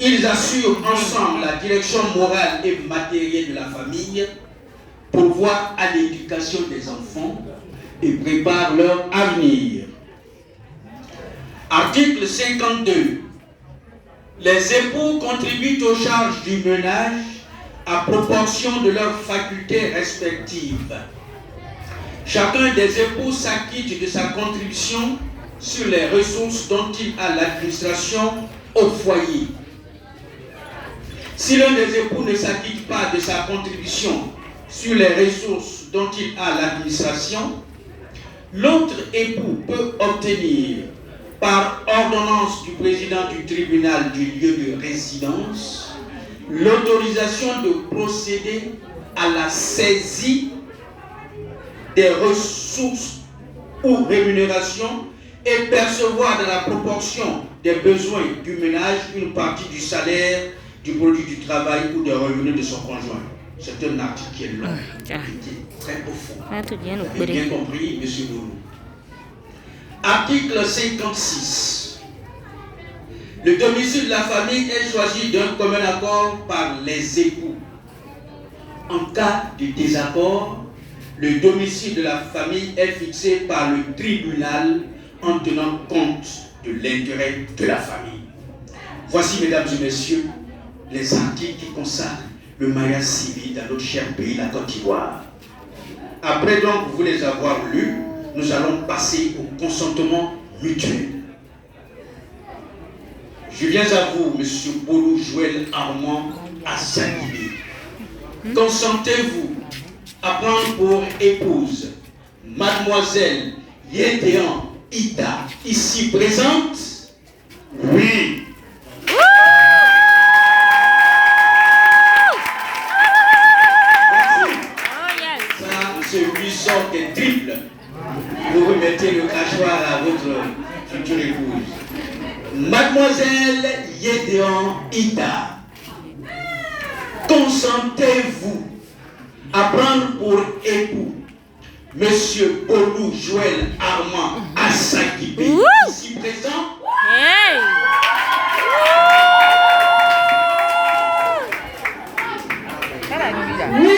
Ils assurent ensemble la direction morale et matérielle de la famille, pourvoient à l'éducation des enfants et préparent leur avenir. Article 52. Les époux contribuent aux charges du ménage à proportion de leurs facultés respectives. Chacun des époux s'acquitte de sa contribution sur les ressources dont il a l'administration au foyer. Si l'un des époux ne s'acquitte pas de sa contribution sur les ressources dont il a l'administration, l'autre époux peut obtenir, par ordonnance du président du tribunal du lieu de résidence, l'autorisation de procéder à la saisie des ressources ou rémunérations et percevoir dans la proportion des besoins du ménage une partie du salaire, du produit du travail ou des revenus de son conjoint. C'est un article qui est long, qui est très profond. Vous avez bien compris, M. Boulou. Article 56. Le domicile de la famille est choisi d'un commun accord par les époux. En cas de désaccord, le domicile de la famille est fixé par le tribunal en tenant compte de l'intérêt de la famille. Voici, mesdames et messieurs, les articles qui consacrent le mariage civil dans notre cher pays, la Côte d'Ivoire. Après donc, vous les avoir lus, nous allons passer au consentement mutuel. Je viens à vous, M. Boulou Joël Armand Assagibé. Consentez-vous à prendre pour épouse Mademoiselle Yédéan Ida, ici présente? Oui. Ce buisson est triple. Vous remettez le crachoir à votre future épouse. Mademoiselle Yédéan Ida, consentez-vous à prendre pour époux Monsieur Boulou Joël Armand Assagibé, ici présent? Hey. Oui.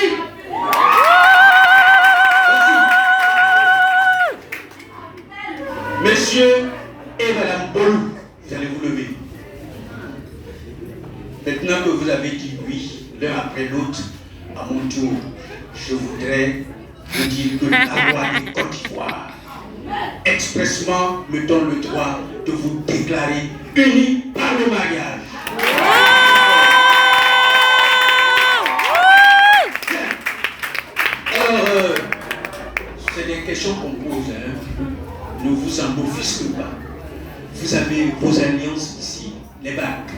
Monsieur et Madame Boulou, vous allez vous lever. Maintenant que vous avez dit oui, l'un après l'autre, à mon tour, je voudrais vous dire que la loi de Côte d'Ivoire expressement me donne le droit de vous déclarer unis par le mariage. Alors, c'est des questions qu'on pose, hein. Ne vous en offusquez pas. Vous avez vos alliances ici, les bacs.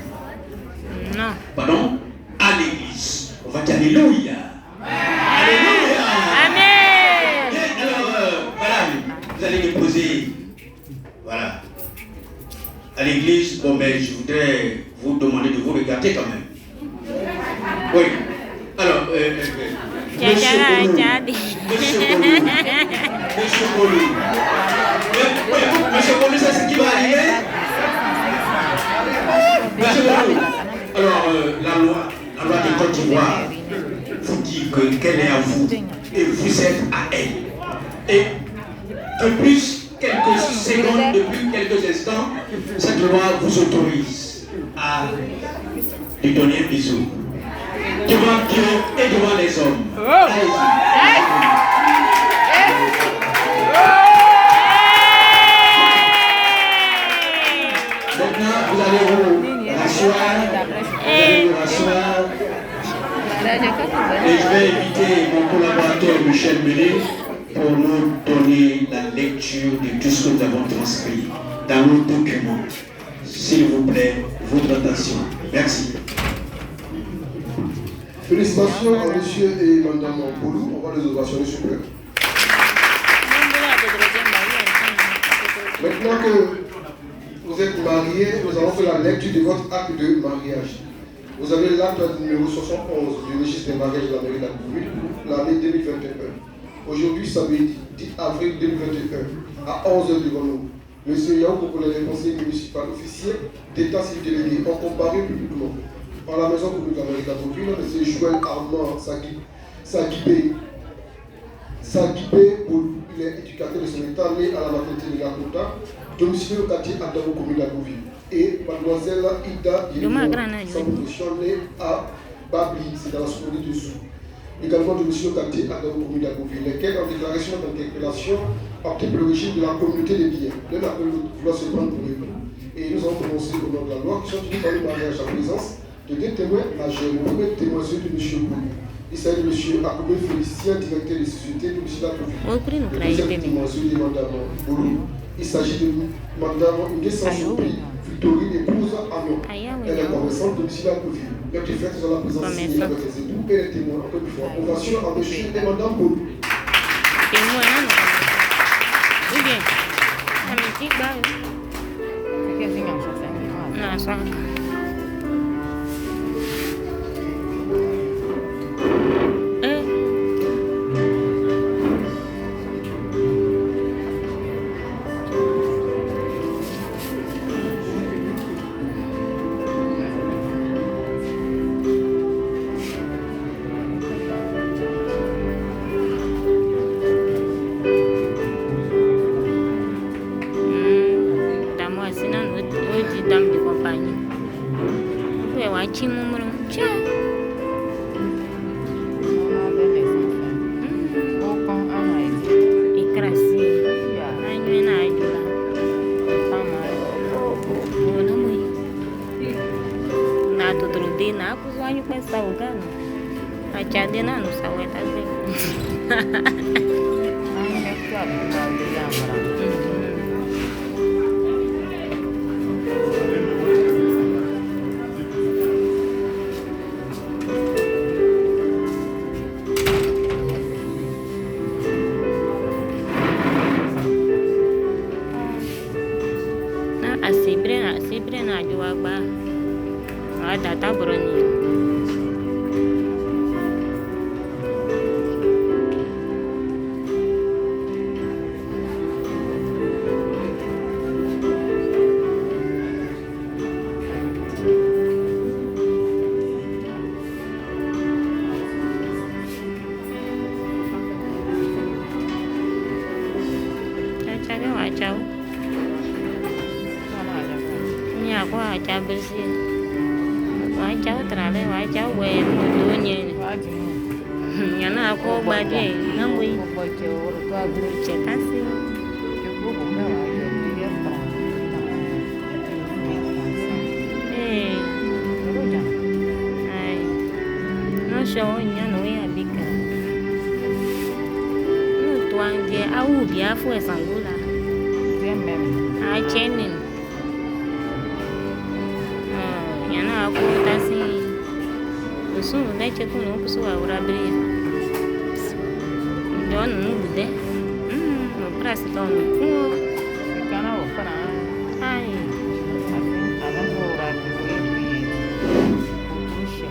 Non. Pardon? À l'église. On va dire Alléluia. Alléluia. Amen. Bien, alors, voilà, vous allez déposer. Voilà. À l'église, bon, mais je voudrais vous demander de vous regarder quand même. Oui. Alors, Monsieur Boulou. Monsieur Boulou, c'est ce qui va arriver. Monsieur Boulou. Alors, la loi de Côte d'Ivoire vous dit qu'elle est à vous et vous êtes à elle. Et de plus, quelques secondes, depuis quelques instants, cette loi vous autorise à lui donner un bisou. Devant Dieu et devant les hommes. Maintenant, vous allez vous rasseoir. Et je vais inviter mon collaborateur Michel Mené pour nous donner la lecture de tout ce que nous avons transcrit dans nos documents. S'il vous plaît, votre attention. Merci. Félicitations à monsieur et madame Boulou. On va les ovationner sur eux. Maintenant que vous êtes mariés, nous allons faire la lecture de votre acte de mariage. Vous avez l'acte numéro 71 du registre des mariages de la mairie d'Abouville pour l'année 2021. Aujourd'hui, samedi 10 avril 2021, à 11h devant nous. Monsieur Yao Kokola, le conseiller municipal officier d'état civil délégué, ont comparé publiquement par la maison commune de la mairie d'Abbeville, M. Joël Armand Sagibé, il est éducateur de son état, né à la maternité de la Kota, domicilié au quartier Adamo, commune d'Abbeville. Et mademoiselle Ida Yéline, sans profession, née à Babli, c'est dans la sous-commune dessous. Également domicilié au quartier Adamo, commune d'Abbeville, lesquels en déclaration d'interpellation opté pour le régime de la communauté des biens. L'un appelle vouloir se prendre pour eux. Et nous avons prononcé au nom de la loi qui sont unis par le mariage à présence de deux témoins majeurs. Le premier témoin, celui de M. Boulou. Il s'agit de M. Akoubé Félicien, directeur des sociétés domiciliaires Covid. Le deuxième témoin, celui de Mme Boulou. Il s'agit de Mme Nguessan-Soupi, Victorine, épouse Anon. Elle est commerçante domiciliaire Covid. Donc, il fait la présence signée avec les époux et les témoins. Encore une fois, ovation à M. et Mme Boulou.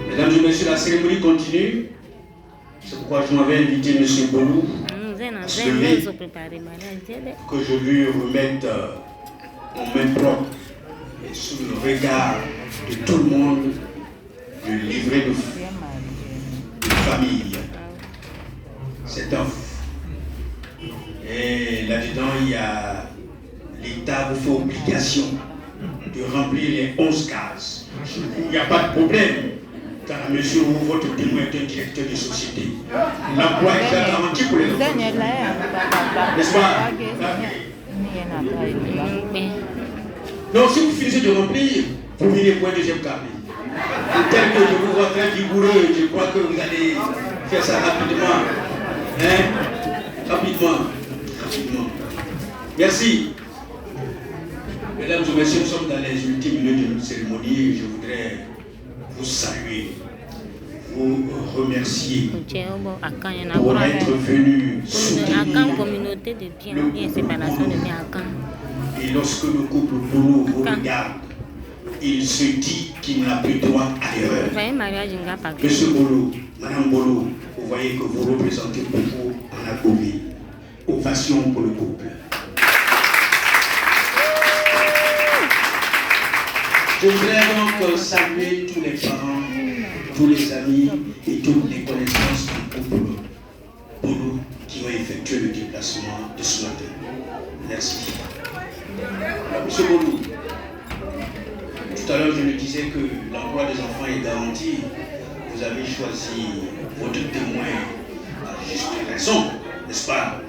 Mesdames et messieurs, la cérémonie continue. C'est pourquoi je m'avais invité M. Boulou à se lever, que je lui remette en main propre et sous le regard de tout le monde, le livret de famille. C'est un. Et là-dedans, il y a l'État vous fait obligation de remplir les 11 cases. Il n'y a pas de problème. Dans la mesure où votre témoin est un directeur de société. L'emploi est déjà garanti pour les enfants. N'est-ce pas? Donc si vous finissez de remplir, vous venez pour un deuxième carnet. Tel que je vous vois très vigoureux, je crois que vous allez faire ça rapidement. Hein? Rapidement. Merci. Mesdames et messieurs, nous sommes dans les ultimes minutes de notre cérémonie et je voudrais vous saluer, vous remercier pour être venu soutenir et lorsque le couple Boulou vous regarde, il se dit qu'il n'a plus droit à l'erreur. Monsieur Boulou, Madame Boulou, vous voyez que vous représentez beaucoup en Abomey. Ovation pour le couple. Je voudrais donc saluer tous les parents, tous les amis et toutes les connaissances du couple Boulou qui ont effectué le déplacement de ce matin. Merci. Monsieur Boulou, tout à l'heure je me disais que l'emploi des enfants est garanti. Vous avez choisi votre témoin à juste raison, n'est-ce pas?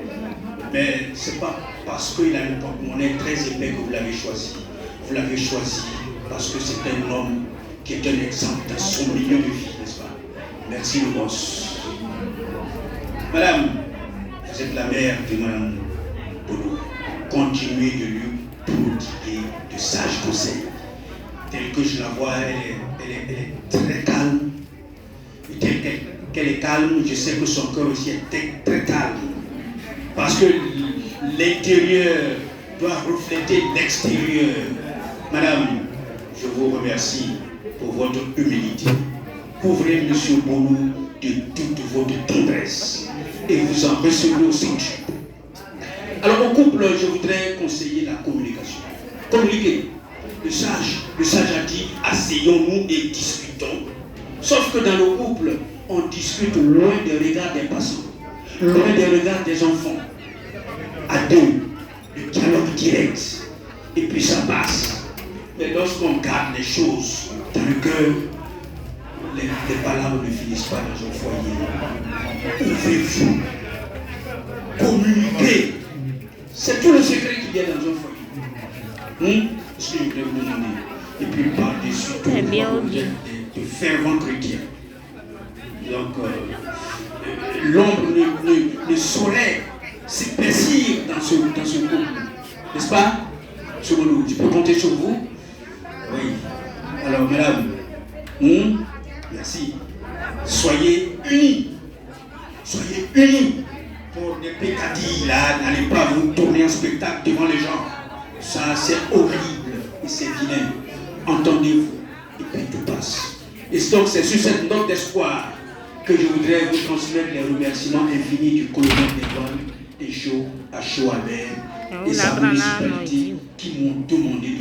Mais ce n'est pas parce qu'il a une porte-monnaie très épais que vous l'avez choisi. Vous l'avez choisi parce que c'est un homme qui est un exemple dans son milieu de vie, n'est-ce pas? Merci le boss. Madame, vous êtes la mère de Madame Boulou. Continuez de lui prodiguer de sages conseils. Tel que je la vois, elle est très calme. Et tel qu'elle est calme, je sais que son cœur aussi est très calme. Parce que l'intérieur doit refléter l'extérieur. Madame, je vous remercie pour votre humilité. Couvrez M. Boulou de toute votre tendresse et vous en recevez au centuple. Alors au couple, je voudrais conseiller la communication. Communiquer. Le sage a dit, asseyons-nous et discutons. Sauf que dans le couple, on discute loin des regards des passants, loin des regards des enfants. À deux, le dialogue direct, et puis ça passe. Mais lorsqu'on garde les choses dans le cœur, les palabres ne finissent pas dans un foyer. Ouvrez-vous, communiquez. C'est tout le secret qu'il y a dans un foyer. Ce que je voulais vous demander. Et puis par-dessus tout, vous êtes de fervents chrétiens. Donc, l'ombre ne saurait s'épaissir dans ce couple. N'est-ce pas? Sur nous, je peux compter sur vous? Oui. Alors, madame, merci. Soyez unis. Soyez unis. Pour des pécadilles, là, n'allez pas vous tourner en spectacle devant les gens. Ça, c'est horrible et c'est vilain. Entendez-vous. Et puis tout passe. Et donc, c'est sur cette note d'espoir que je voudrais vous transmettre les remerciements infinis du colonel des douanes, des Chaux, à Chaux Albert et sa municipalité qui m'ont demandé